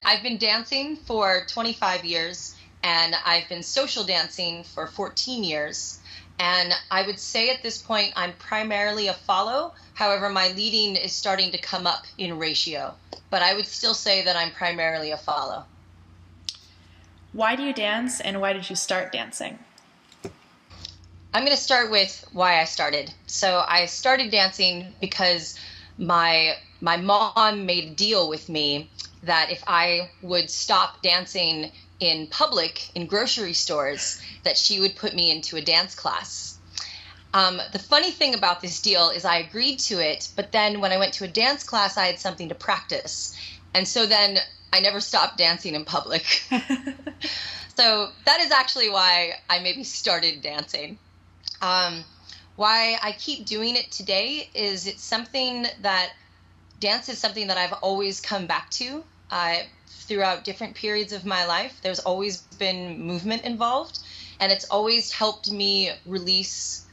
I've been dancing for 25 years, and I've been social dancing for 14 years. And I would say at this point, I'm primarily a follow. However, my leading is starting to come up in ratio. But I would still say that I'm primarily a follow. Why do you dance, and why did you start dancing? I'm going to start with why I started. So I started dancing because my mom made a deal with me that if I would stop dancing in public, in grocery stores, that she would put me into a dance class. The funny thing about this deal is I agreed to it, but then when I went to a dance class, I had something to practice. And so then I never stopped dancing in public. So that is actually why I maybe started dancing. Why I keep doing it today is dance is something that I've always come back to throughout different periods of my life. There's always been movement involved, and it's always helped me release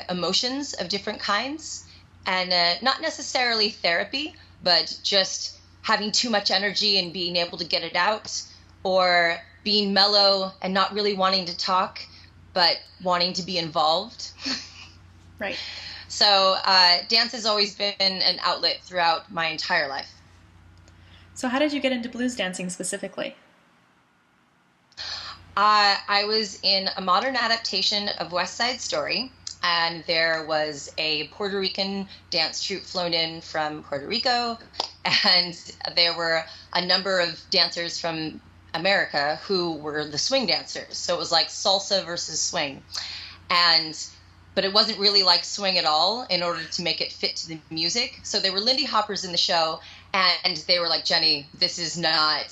emotions of different kinds, and not necessarily therapy, but just having too much energy and being able to get it out, or being mellow and not really wanting to talk, but wanting to be involved. Right. So dance has always been an outlet throughout my entire life. So how did you get into blues dancing specifically? I was in a modern adaptation of West Side Story, and there was a Puerto Rican dance troupe flown in from Puerto Rico, and there were a number of dancers from America who were the swing dancers. So it was like salsa versus swing. But it wasn't really like swing at all in order to make it fit to the music. So there were Lindy Hoppers in the show, and they were like, Jenny, this is not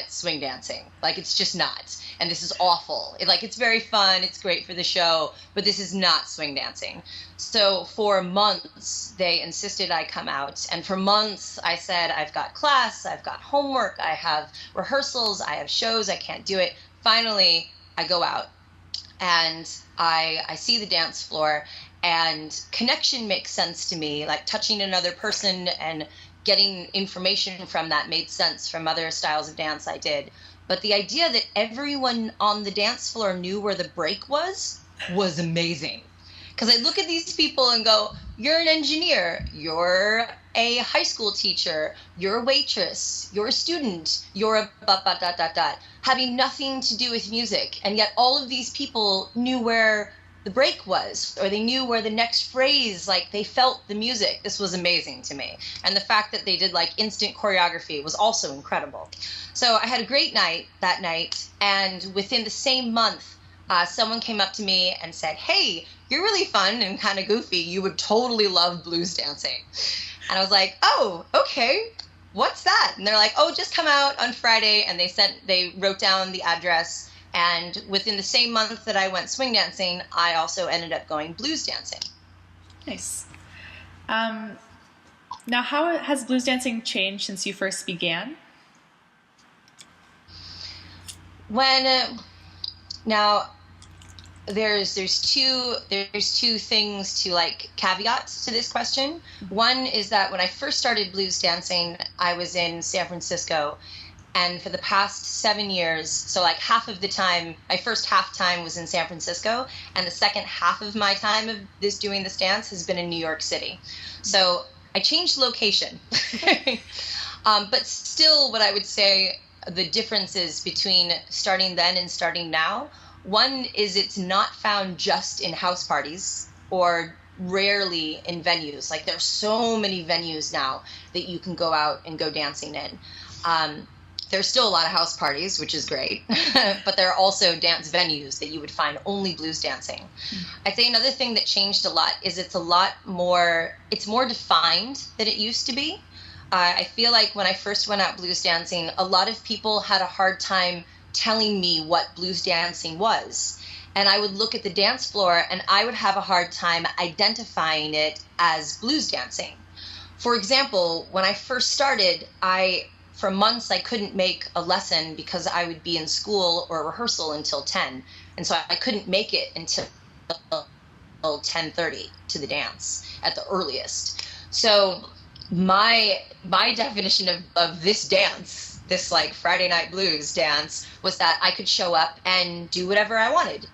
swing dancing. Like, it's just not. And this is awful. It's very fun. It's great for the show, but this is not swing dancing. So for months, they insisted I come out. And for months, I said, I've got class, I've got homework, I have rehearsals, I have shows, I can't do it. Finally, I go out, and I see the dance floor, and connection makes sense to me. Like, touching another person and getting information from that made sense from other styles of dance I did. But the idea that everyone on the dance floor knew where the break was amazing. Because I look at these people and go, you're an engineer, you're a high school teacher, you're a waitress, you're a student, you're a ... having nothing to do with music. And yet all of these people knew where the break was, or they knew where the next phrase, like they felt the music. This was amazing to me. And the fact that they did like instant choreography was also incredible. So I had a great night that night, and within the same month, someone came up to me and said, hey, you're really fun and kind of goofy. You would totally love blues dancing. And I was like, oh, okay, what's that? And they're like, oh, just come out on Friday. And they wrote down the address. And within the same month that I went swing dancing, I also ended up going blues dancing. Nice. Now, how has blues dancing changed since you first began? Now there's two things to like caveats to this question. One is that when I first started blues dancing, I was in San Francisco, and for the past 7 years, so like half of the time, my first half time was in San Francisco, and the second half of my time of doing this dance has been in New York City. So I changed location. But still, what I would say the differences between starting then and starting now, one is it's not found just in house parties or rarely in venues. Like, there's so many venues now that you can go out and go dancing in. There's still a lot of house parties, which is great, but there are also dance venues that you would find only blues dancing. I'd say another thing that changed a lot is it's more defined than it used to be. I feel like when I first went out blues dancing, a lot of people had a hard time telling me what blues dancing was. And I would look at the dance floor and I would have a hard time identifying it as blues dancing. For example, when I first started, for months I couldn't make a lesson because I would be in school or rehearsal until 10. And so I couldn't make it until 10:30 to the dance at the earliest. So my definition of this dance, this like Friday Night Blues dance, was that I could show up and do whatever I wanted,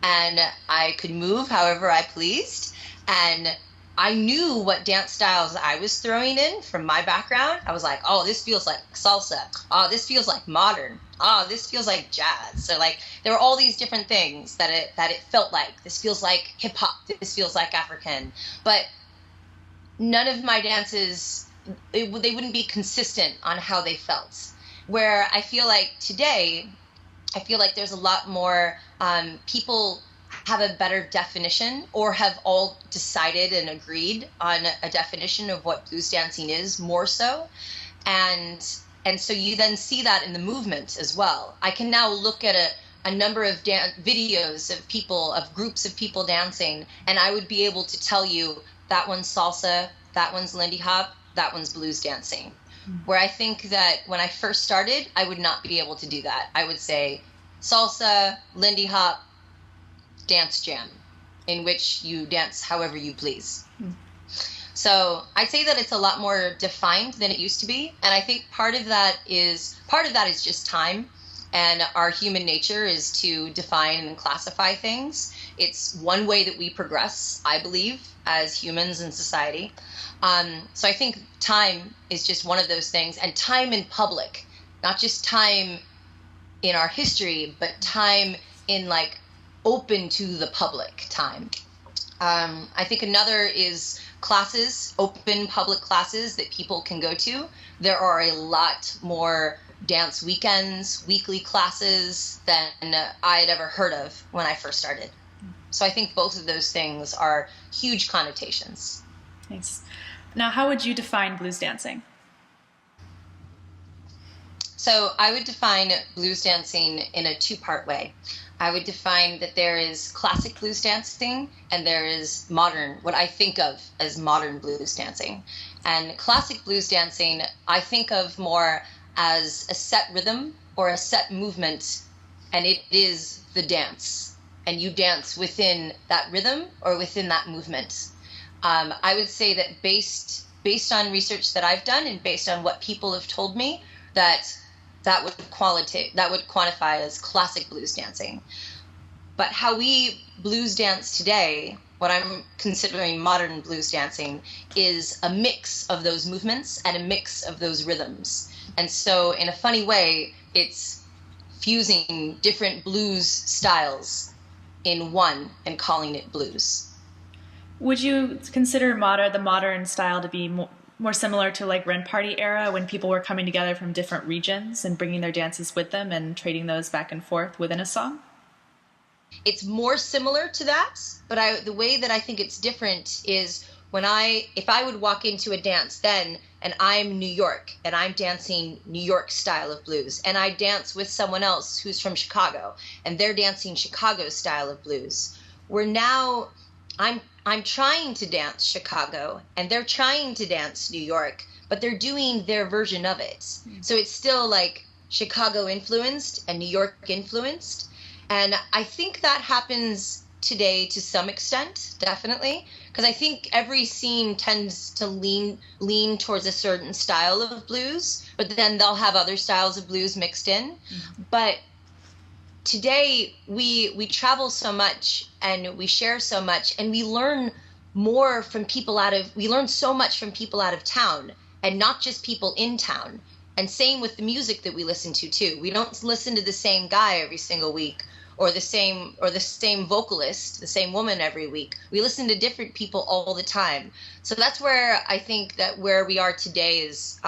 and I could move however I pleased, and I knew what dance styles I was throwing in from my background. I was like, oh, this feels like salsa. Oh, this feels like modern. Oh, this feels like jazz. So like there were all these different things that it felt like. This feels like hip hop. This feels like African. But none of my dances, they wouldn't be consistent on how they felt. Where I feel like today, I feel like there's a lot more people have a better definition, or have all decided and agreed on a definition of what blues dancing is, more so. And so you then see that in the movement as well. I can now look at a number of videos of people, of groups of people dancing, and I would be able to tell you that one's salsa, that one's Lindy Hop, that one's blues dancing. Where I think that when I first started, I would not be able to do that. I would say salsa, Lindy Hop, dance jam, in which you dance however you please. So I'd say that it's a lot more defined than it used to be, and I think part of that is just time, and our human nature is to define and classify things. It's one way that we progress, I believe, as humans in society. So I think time is just one of those things, and time in public, not just time in our history, but time in like open to the public time. I think another is classes, open public classes that people can go to. There are a lot more dance weekends, weekly classes than I had ever heard of when I first started. So I think both of those things are huge connotations. Thanks. Now, how would you define blues dancing? So I would define blues dancing in a two-part way. I would define that there is classic blues dancing and there is modern, what I think of as modern blues dancing. And classic blues dancing, I think of more as a set rhythm or a set movement, and it is the dance. And you dance within that rhythm or within that movement. I would say that based on research that I've done and based on what people have told me, that would quantify as classic blues dancing. But how we blues dance today, what I'm considering modern blues dancing, is a mix of those movements and a mix of those rhythms. And so in a funny way, it's fusing different blues styles in one and calling it blues. Would you consider the modern style to be more similar to like Rent Party era, when people were coming together from different regions and bringing their dances with them and trading those back and forth within a song? It's more similar to that, but the way that I think it's different is if I would walk into a dance then and I'm New York and I'm dancing New York style of blues, and I dance with someone else who's from Chicago and they're dancing Chicago style of blues, I'm trying to dance Chicago and they're trying to dance New York, but they're doing their version of it. So it's still like Chicago influenced and New York influenced. And I think that happens today to some extent, definitely, because I think every scene tends to lean towards a certain style of blues, but then they'll have other styles of blues mixed in. But today we travel so much and we share so much, and we learn so much from people out of town and not just people in town. And same with the music that we listen to too. We don't listen to the same guy every single week, or the same vocalist, the same woman every week. We listen to different people all the time. So that's where I think that where we are today is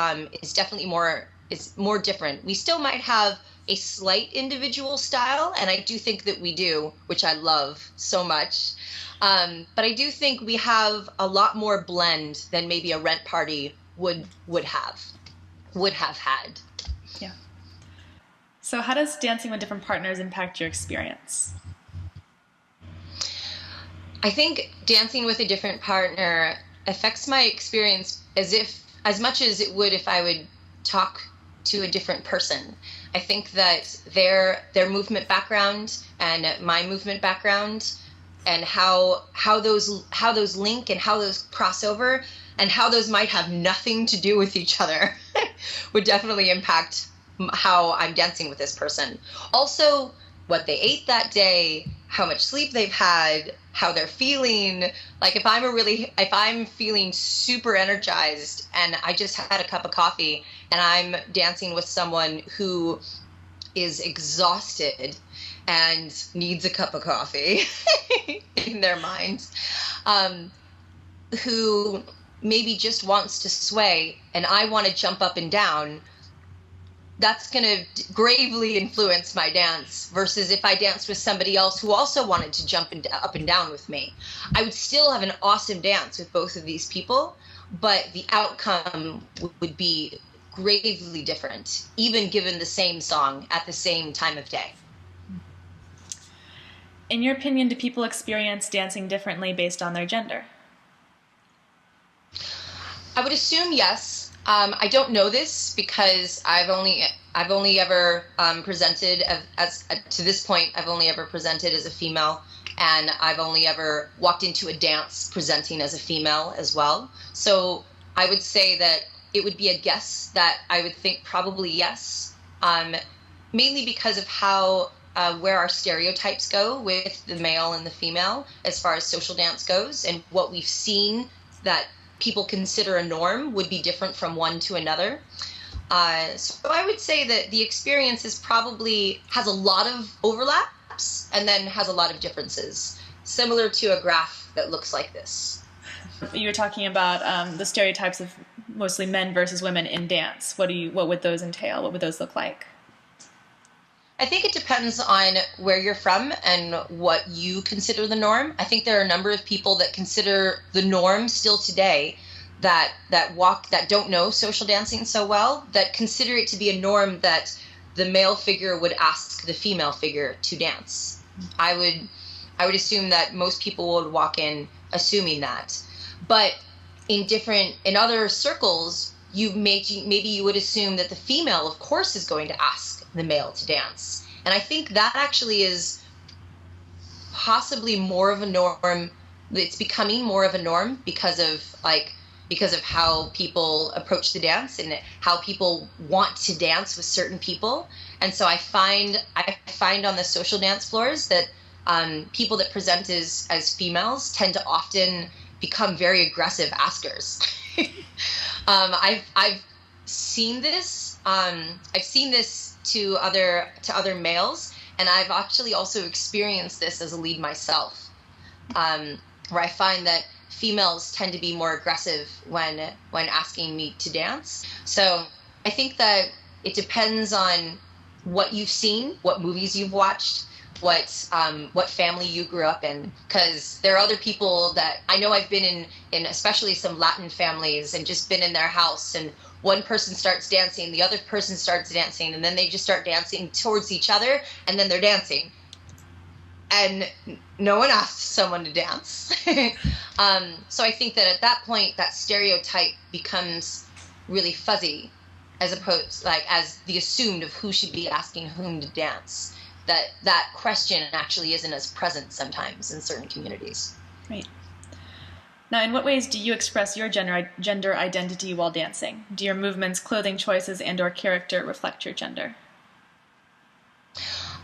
definitely more different. We still might have a slight individual style, and I do think that we do, which I love so much. But I do think we have a lot more blend than maybe a Rent Party would have had. Yeah. So how does dancing with different partners impact your experience? I think dancing with a different partner affects my experience as much as it would if I would talk to a different person. I think that their movement background and my movement background and how those link and how those cross over and how those might have nothing to do with each other would definitely impact how I'm dancing with this person. Also, what they ate that day, how much sleep they've had, how they're feeling. Like if I'm feeling super energized and I just had a cup of coffee and I'm dancing with someone who is exhausted and needs a cup of coffee in their minds, who maybe just wants to sway and I want to jump up and down, that's going to gravely influence my dance versus if I danced with somebody else who also wanted to jump up and down with me. I would still have an awesome dance with both of these people, but the outcome would be gravely different, even given the same song at the same time of day. In your opinion, do people experience dancing differently based on their gender? I would assume yes. I don't know this because I've only ever presented as to this point. I've only ever presented as a female, and I've only ever walked into a dance presenting as a female as well. So I would say that it would be a guess that I would think probably yes, mainly because of how where our stereotypes go with the male and the female as far as social dance goes, and what we've seen that people consider a norm would be different from one to another. So I would say that the experience has a lot of overlaps and then has a lot of differences, similar to a graph that looks like this. You were talking about the stereotypes of mostly men versus women in dance. What would those entail? What would those look like? I think it depends on where you're from and what you consider the norm. I think there are a number of people that consider the norm still today that don't know social dancing so well, that consider it to be a norm that the male figure would ask the female figure to dance. I would assume that most people would walk in assuming that. But in other circles, maybe you would assume that the female, of course, is going to ask the male to dance. And I think that actually is possibly more of a norm. It's becoming more of a norm because of how people approach the dance and how people want to dance with certain people. And so I find on the social dance floors that people that present as females tend to often become very aggressive askers. I've seen this. I've seen this to other males, and I've actually also experienced this as a lead myself, where I find that females tend to be more aggressive when asking me to dance. So I think that it depends on what you've seen, what movies you've watched, what family you grew up in, because there are other people that I know. I've been in especially some Latin families and just been in their house, and one person starts dancing, the other person starts dancing, and then they just start dancing towards each other, and then they're dancing. And no one asks someone to dance. So I think that at that point, that stereotype becomes really fuzzy, as opposed, as the assumed of who should be asking whom to dance. That question actually isn't as present sometimes in certain communities. Right. Now, in what ways do you express your gender identity while dancing? Do your movements, clothing choices, and/or character reflect your gender?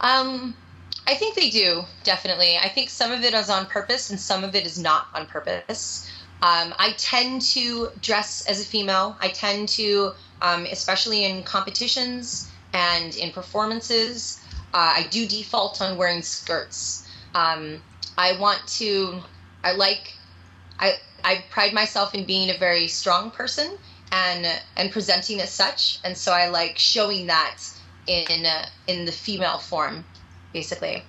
I think they do, definitely. I think some of it is on purpose and some of it is not on purpose. I tend to dress as a female. I tend to, especially in competitions and in performances, I do default on wearing skirts. I pride myself in being a very strong person and presenting as such, and so I like showing that in the female form, basically,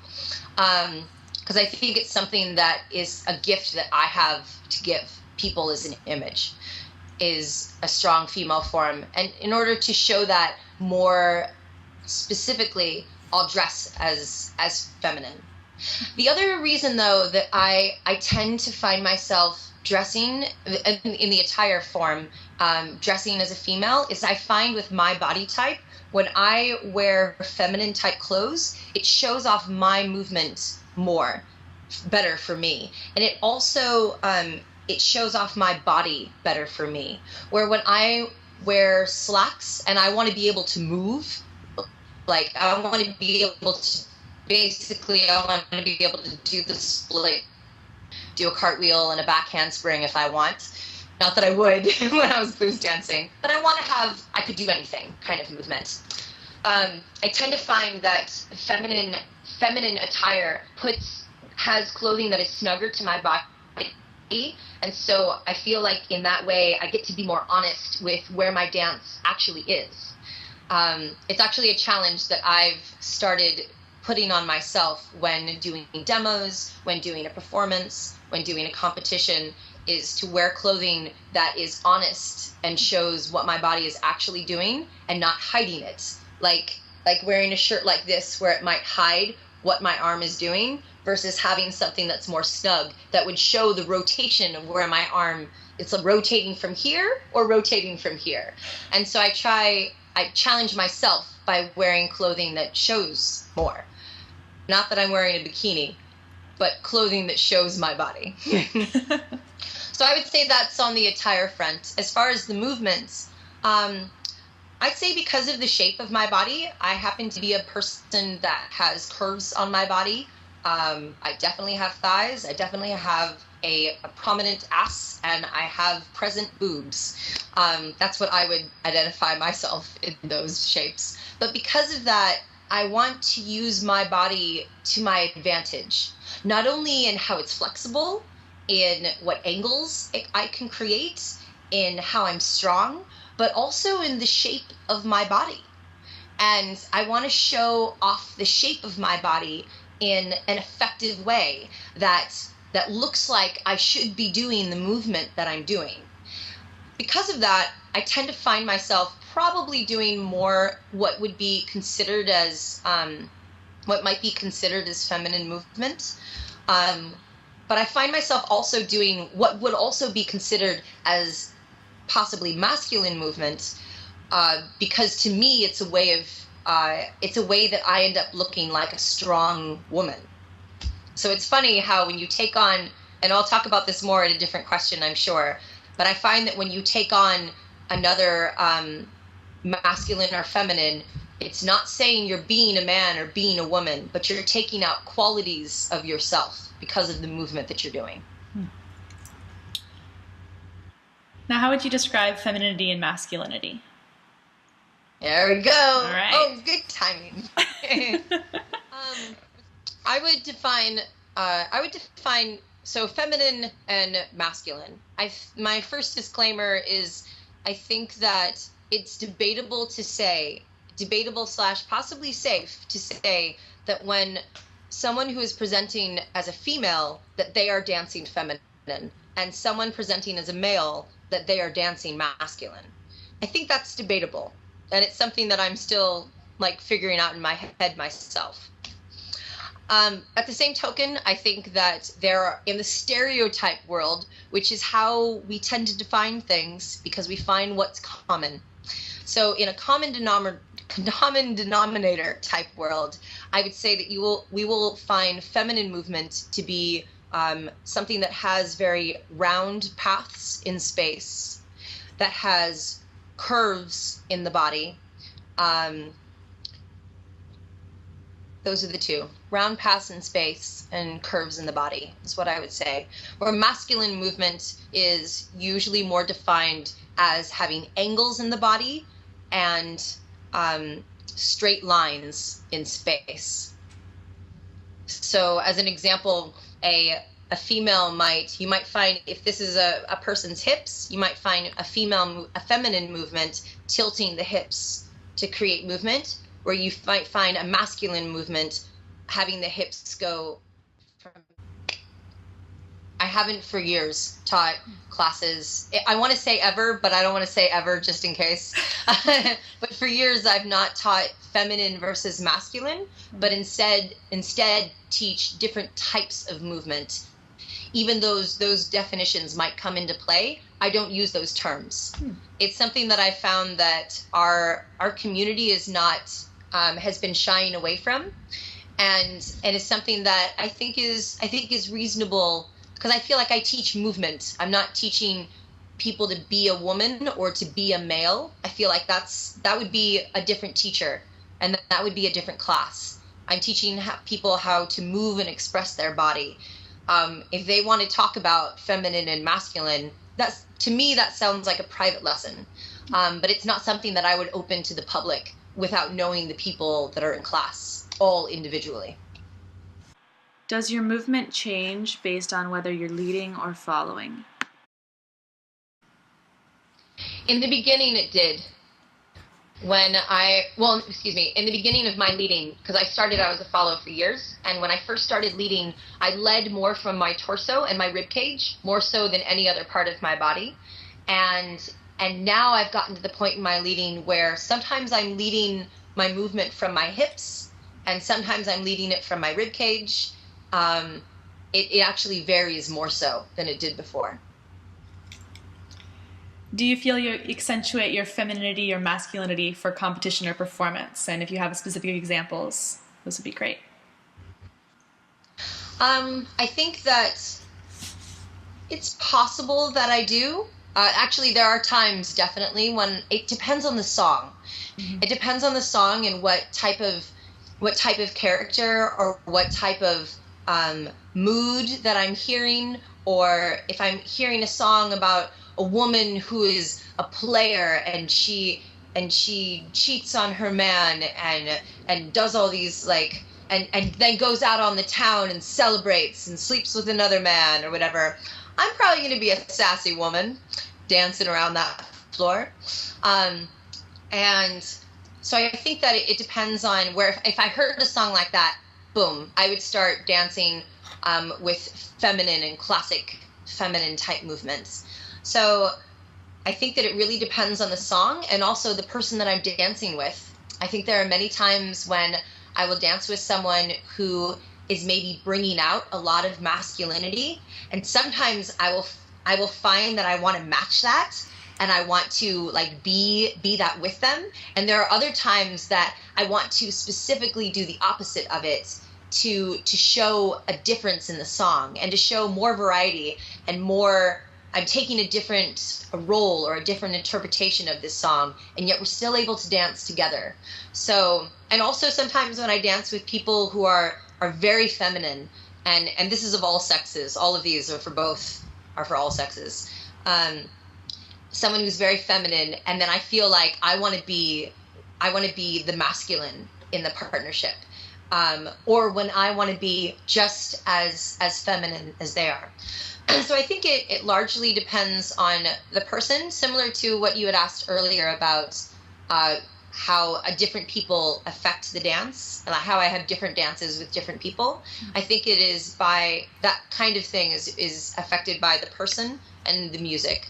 because I think it's something that is a gift that I have to give people as an image, is a strong female form, and in order to show that more specifically, I'll dress as feminine. The other reason, though, that I tend to find myself dressing in the attire form, dressing as a female, is I find with my body type, when I wear feminine type clothes, it shows off my movement more. better for me. And it also, it shows off my body better for me. Where when I wear slacks and I want to be able to move, like I want to be able to, basically I want to be able to do the split, do a cartwheel and a back handspring if I want. Not that I would when I was blues dancing, but I want to have, I could do anything kind of movement. I tend to find that feminine attire has clothing that is snugger to my body, and so I feel like in that way I get to be more honest with where my dance actually is. It's actually a challenge that I've started putting on myself when doing demos, when doing a performance, when doing a competition, is to wear clothing that is honest and shows what my body is actually doing and not hiding it. Like wearing a shirt like this where it might hide what my arm is doing versus having something that's more snug that would show the rotation of where my arm, it's rotating from here or rotating from here. And so I challenge myself by wearing clothing that shows more. Not that I'm wearing a bikini, but clothing that shows my body. So I would say that's on the attire front. As far as the movements, I'd say because of the shape of my body, I happen to be a person that has curves on my body. I definitely have thighs. I definitely have a prominent ass, and I have present boobs. That's what I would identify myself in those shapes. But because of that, I want to use my body to my advantage, not only in how it's flexible, in what angles I can create, in how I'm strong, but also in the shape of my body. And I want to show off the shape of my body in an effective way that looks like I should be doing the movement that I'm doing. Because of that, I tend to find myself probably doing more what would be considered as, what might be considered as feminine movement. But I find myself also doing what would also be considered as possibly masculine movement, because to me it's a way that I end up looking like a strong woman. So it's funny how when you take on, and I'll talk about this more in a different question, I'm sure, but I find that when you take on another masculine or feminine, it's not saying you're being a man or being a woman, but you're taking out qualities of yourself because of the movement that you're doing. Now, how would you describe femininity and masculinity? There we go. All right. Oh, good timing. I would define so feminine and masculine. My first disclaimer is I think that it's debatable / possibly safe to say that when someone who is presenting as a female, that they are dancing feminine, and someone presenting as a male, that they are dancing masculine. I think that's debatable, and it's something that I'm still figuring out in my head myself. At the same token, I think that in the stereotype world, which is how we tend to define things because we find what's common. So in a common denominator type world, I would say that we will find feminine movement to be something that has very round paths in space, that has curves in the body. Those are the two. Round paths in space and curves in the body is what I would say. Where masculine movement is usually more defined as having angles in the body and straight lines in space. So as an example, a female you might find, if this is a person's hips, you might find a feminine movement tilting the hips to create movement, where you might find a masculine movement having the hips go from. I haven't for years taught classes. I want to say ever, but I don't want to say ever just in case. But for years I've not taught feminine versus masculine, but instead teach different types of movement. Even those definitions might come into play, I don't use those terms. It's something that I found that our community is not has been shying away from, and it's something that I think is reasonable, because I feel like I teach movement. I'm not teaching people to be a woman or to be a male. I feel like that would be a different teacher, and that would be a different class. I'm teaching people how to move and express their body. If they want to talk about feminine and masculine, to me that sounds like a private lesson, but it's not something that I would open to the public without knowing the people that are in class, all individually. Does your movement change based on whether you're leading or following? In the beginning, it did. In the beginning of my leading, because I started out as a follow for years, and when I first started leading, I led more from my torso and my rib cage, more so than any other part of my body. And now I've gotten to the point in my leading where sometimes I'm leading my movement from my hips, and sometimes I'm leading it from my rib cage. It actually varies more so than it did before. Do you feel you accentuate your femininity or masculinity for competition or performance? And if you have specific examples, those would be great. I think that it's possible that I do. Actually, there are times, definitely, when it depends on the song. Mm-hmm. It depends on the song and what type of character or what type of mood that I'm hearing, or if I'm hearing a song about a woman who is a player and she cheats on her man and does all these and then goes out on the town and celebrates and sleeps with another man or whatever. I'm probably going to be a sassy woman dancing around that floor. And so I think that it depends on where, if I heard a song like that, boom, I would start dancing with feminine and classic feminine type movements. So I think that it really depends on the song and also the person that I'm dancing with. I think there are many times when I will dance with someone who is maybe bringing out a lot of masculinity, and sometimes I will find that I want to match that and I want to be that with them. And there are other times that I want to specifically do the opposite of it to show a difference in the song and to show more variety and more. I'm taking a role or a different interpretation of this song, and yet we're still able to dance together. So, and also sometimes when I dance with people who are very feminine, and this is of all sexes, all of these are for all sexes. Someone who's very feminine, and then I feel like I want to be the masculine in the partnership, or when I want to be just as feminine as they are. So I think it largely depends on the person, similar to what you had asked earlier about how different people affect the dance, and how I have different dances with different people. I think it is by that kind of thing is affected by the person and the music.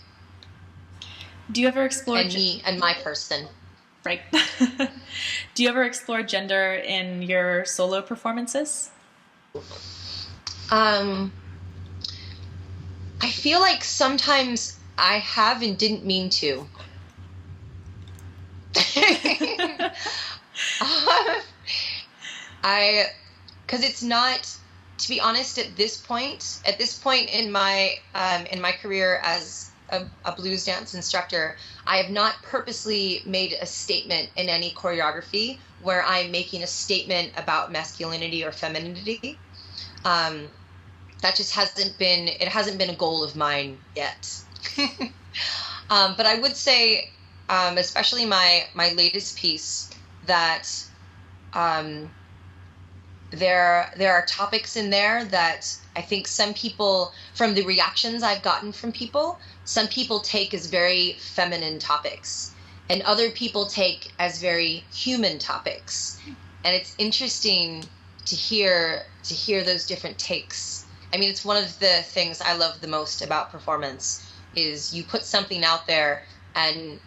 Do you ever explore me and my person? Right. Do you ever explore gender in your solo performances? I feel like sometimes I have and didn't mean to. Because it's not, to be honest, at this point in my career as a blues dance instructor, I have not purposely made a statement in any choreography where I'm making a statement about masculinity or femininity. That just hasn't been a goal of mine yet. But I would say, especially my latest piece, that there are topics in there that I think some people, from the reactions I've gotten from people, some people take as very feminine topics, and other people take as very human topics. And it's interesting to hear those different takes. I mean, it's one of the things I love the most about performance is you put something out there and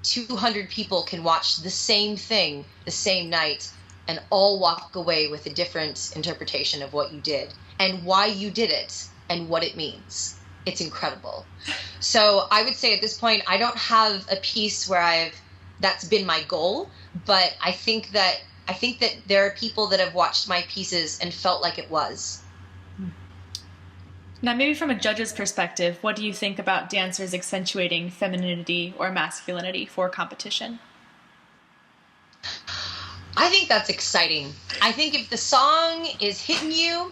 200 people can watch the same thing the same night and all walk away with a different interpretation of what you did and why you did it and what it means. It's incredible. So I would say at this point, I don't have a piece where that's been my goal, but I think that I think that there are people that have watched my pieces and felt like it was. Now, maybe from a judge's perspective, what do you think about dancers accentuating femininity or masculinity for competition? I think that's exciting. I think if the song is hitting you,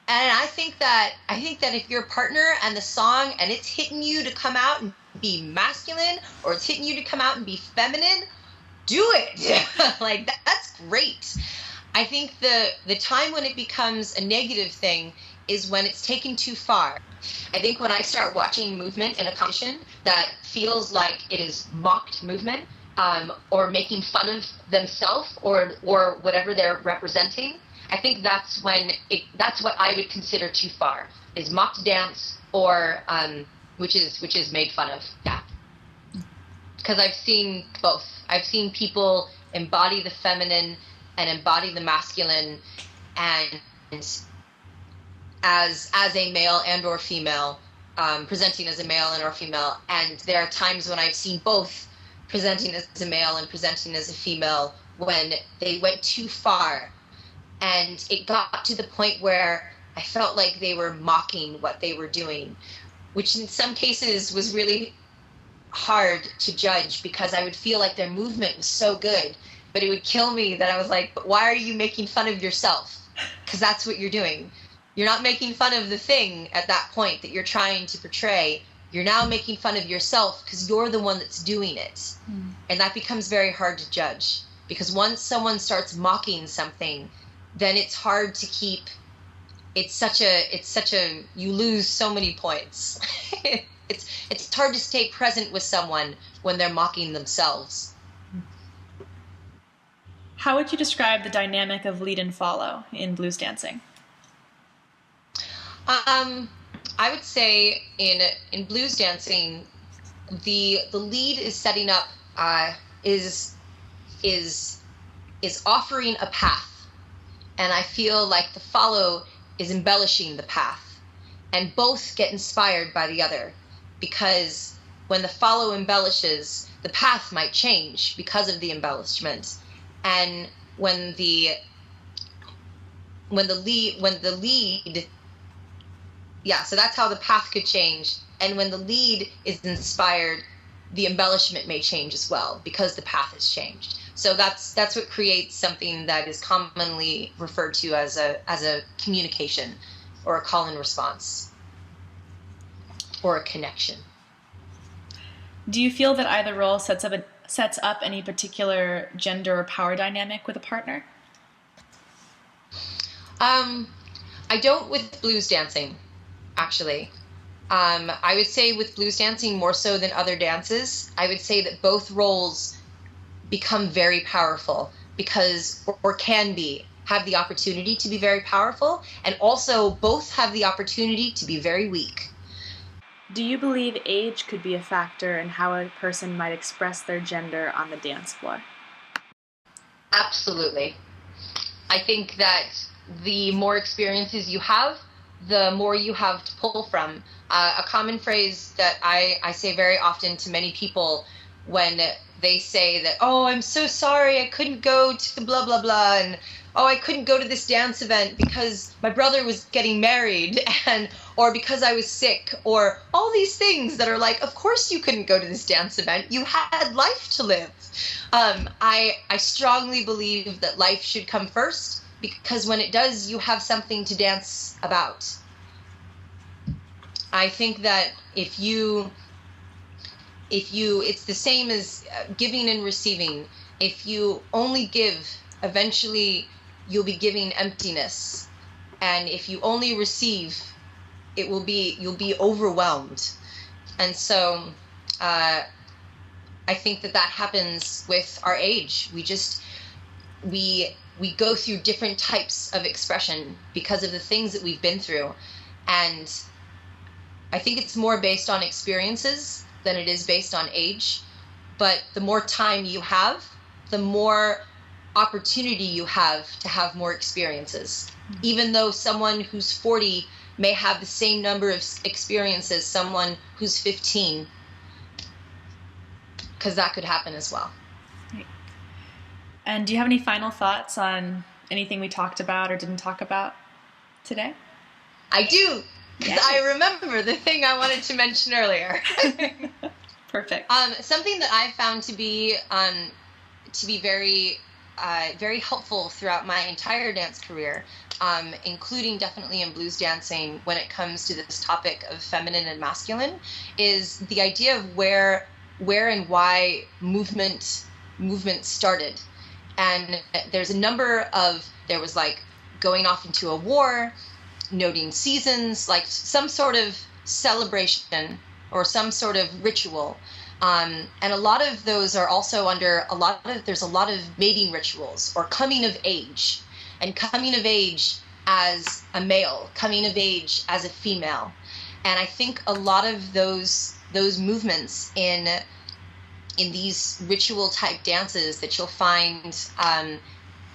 and I think that if you're a partner and the song and it's hitting you to come out and be masculine, or it's hitting you to come out and be feminine, do it. Like that's great. I think the time when it becomes a negative thing is when it's taken too far. I think when I start watching movement in a competition that feels like it is mocked movement, or making fun of themselves or whatever they're representing, I think that's when that's what I would consider too far, is mocked dance or which is made fun of. Yeah. Because I've seen both. I've seen people embody the feminine and embody the masculine, and as a male and or female, presenting as a male and or female. And there are times when I've seen both presenting as a male and presenting as a female when they went too far. And it got to the point where I felt like they were mocking what they were doing, which in some cases was really hard to judge because I would feel like their movement was so good, but it would kill me that I was like, but why are you making fun of yourself? Because that's what you're doing. You're not making fun of the thing at that point that you're trying to portray. You're now making fun of yourself because you're the one that's doing it. And that becomes very hard to judge, because once someone starts mocking something, then it's hard to keep. It's such a you lose so many points. It's hard to stay present with someone when they're mocking themselves. How would you describe the dynamic of lead and follow in blues dancing? I would say in blues dancing, the lead is setting up is offering a path, and I feel like the follow is embellishing the path, and both get inspired by the other, because when the follow embellishes, the path might change because of the embellishment, and when the lead, yeah, so that's how the path could change. And when the lead is inspired, the embellishment may change as well because the path has changed. So that's what creates something that is commonly referred to as a communication, or a call and response, or a connection. Do you feel that either role sets up any particular gender or power dynamic with a partner? I don't with blues dancing. Actually, I would say with blues dancing more so than other dances, I would say that both roles become very powerful because, or can be, have the opportunity to be very powerful, and also both have the opportunity to be very weak. Do you believe age could be a factor in how a person might express their gender on the dance floor? Absolutely. I think that the more experiences you have, the more you have to pull from. A common phrase that I say very often to many people when they say that, oh, I'm so sorry, I couldn't go to the blah, blah, blah, and oh, I couldn't go to this dance event because my brother was getting married, or because I was sick, or all these things that are like, of course you couldn't go to this dance event, you had life to live. I strongly believe that life should come first, because when it does, you have something to dance about. I think that if you, it's the same as giving and receiving. If you only give, eventually you'll be giving emptiness. And if you only receive, you'll be overwhelmed. And so I think that happens with our age. We go through different types of expression because of the things that we've been through. And I think it's more based on experiences than it is based on age. But the more time you have, the more opportunity you have to have more experiences. Even though someone who's 40 may have the same number of experiences as someone who's 15, because that could happen as well. And do you have any final thoughts on anything we talked about or didn't talk about today? I do, because Yes. I remember the thing I wanted to mention earlier. Perfect. Something that I found to be very, very helpful throughout my entire dance career, including definitely in blues dancing when it comes to this topic of feminine and masculine, is the idea of where and why movement started. And there's a number of, there was like going off into a war, noting seasons, like some sort of celebration or some sort of ritual. And a lot of those are also under there's a lot of mating rituals or coming of age, and coming of age as a male, coming of age as a female. And I think a lot of those movements in these ritual type dances that you'll find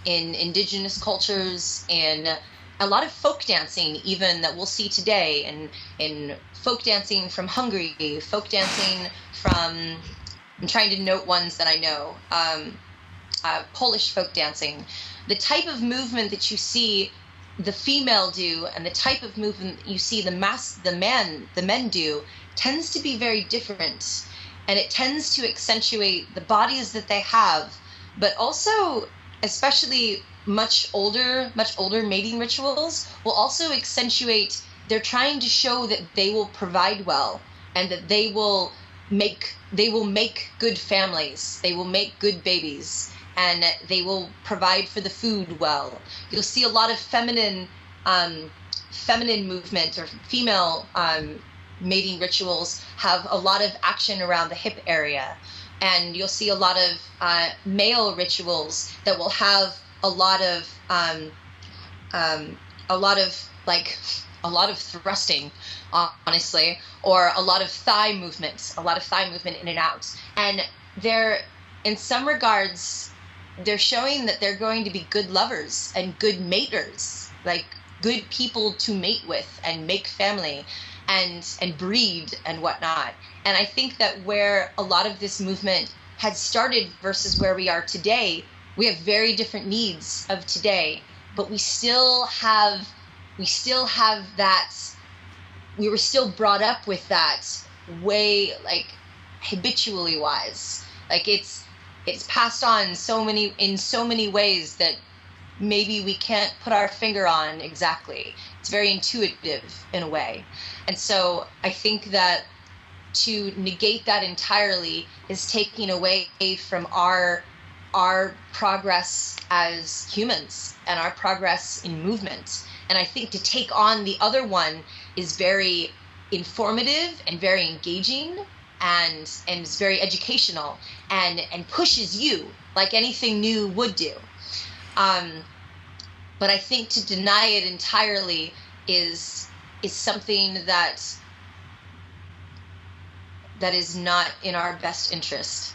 in indigenous cultures, and a lot of folk dancing even that we'll see today, and in folk dancing from Hungary, folk dancing from, I'm trying to note ones that I know, Polish folk dancing, the type of movement that you see the female do and the type of movement you see the men do tends to be very different. And it tends to accentuate the bodies that they have, but also, especially much older mating rituals will also accentuate, they're trying to show that they will provide well, and that they will make good families, they will make good babies, and they will provide for the food well. You'll see a lot of feminine movement, or female mating rituals have a lot of action around the hip area, and you'll see a lot of male rituals that will have a lot of thrusting, honestly, or a lot of thigh movement in and out. And they're, in some regards, they're showing that they're going to be good lovers and good maters, like good people to mate with and make family and breed and whatnot. And I think that where a lot of this movement had started versus where we are today, we have very different needs of today, but we still have that, we were still brought up with that way, like habitually wise, like it's passed on in so many ways that maybe we can't put our finger on exactly. It's very intuitive in a way. And so I think that to negate that entirely is taking away from our progress as humans and our progress in movement. And I think to take on the other one is very informative and very engaging, and is very educational, and pushes you like anything new would do. But I think to deny it entirely is something that is not in our best interest.